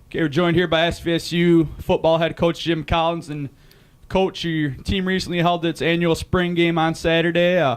Okay, we're joined here by SVSU football head coach Jim Collins. And Coach, your team recently held its annual spring game on Saturday.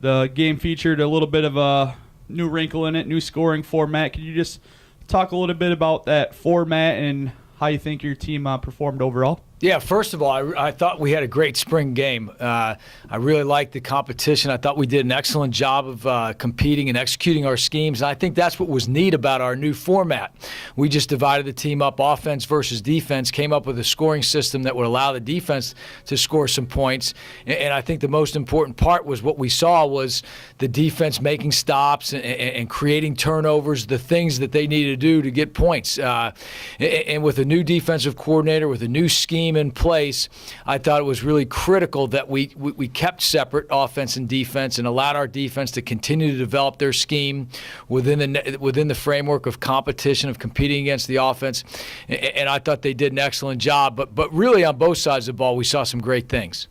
The game featured a little bit of a new wrinkle in it, new scoring format. Can you just talk a little bit about that format and how you think your team performed overall? Yeah, first of all, I thought we had a great spring game. I really liked the competition. I thought we did an excellent job of competing and executing our schemes. And I think that's what was neat about our new format. We just divided the team up, offense versus defense, came up with a scoring system that would allow the defense to score some points. And I think the most important part was what we saw was the defense making stops and creating turnovers, the things that they needed to do to get points. And with a new defensive coordinator, with a new scheme in place, I thought it was really critical that we kept separate offense and defense and allowed our defense to continue to develop their scheme within the framework of competition, of competing against the offense. And I thought they did an excellent job. But really on both sides of the ball, we saw some great things.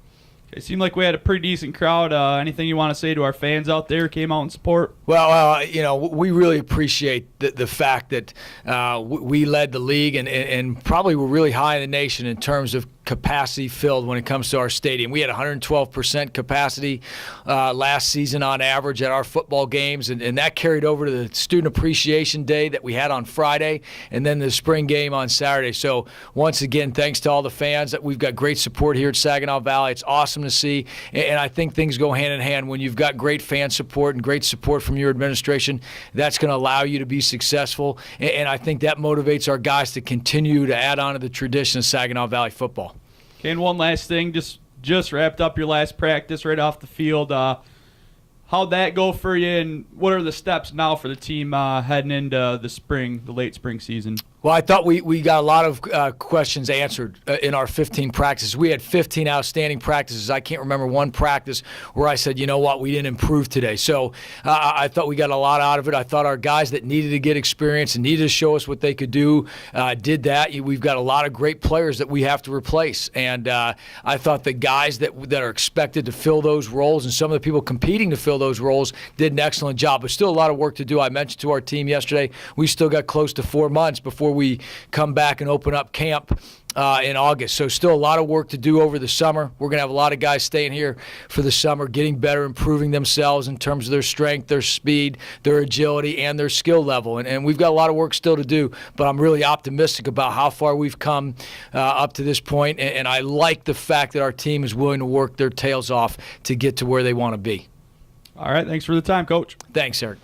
It seemed like we had a pretty decent crowd. Anything you want to say to our fans out there who came out in support? Well, we really appreciate the fact that we led the league and probably were really high in the nation in terms of capacity filled when it comes to our stadium. We had 112% capacity last season on average at our football games, and that carried over to the Student Appreciation Day that we had on Friday, and then the spring game on Saturday. So once again, thanks to all the fans. That we've got great support here at Saginaw Valley. It's awesome to see, and I think things go hand in hand. When you've got great fan support and great support from your administration, that's going to allow you to be successful, and I think that motivates our guys to continue to add on to the tradition of Saginaw Valley football. Okay, and one last thing, just wrapped up your last practice right off the field. How'd that go for you, and what are the steps now for the team heading into the late spring season? Well, I thought we got a lot of questions answered in our 15 practices. We had 15 outstanding practices. I can't remember one practice where I said, you know what, we didn't improve today. So I thought we got a lot out of it. I thought our guys that needed to get experience and needed to show us what they could do did that. We've got a lot of great players that we have to replace. And I thought the guys that are expected to fill those roles and some of the people competing to fill those roles did an excellent job. But still a lot of work to do. I mentioned to our team yesterday, we still got close to 4 months before we come back and open up camp in August. So still a lot of work to do over the summer. We're going to have a lot of guys staying here for the summer, getting better, improving themselves in terms of their strength, their speed, their agility, and their skill level. And we've got a lot of work still to do, but I'm really optimistic about how far we've come up to this point. And I like the fact that our team is willing to work their tails off to get to where they want to be. All right, thanks for the time, Coach. Thanks, Eric.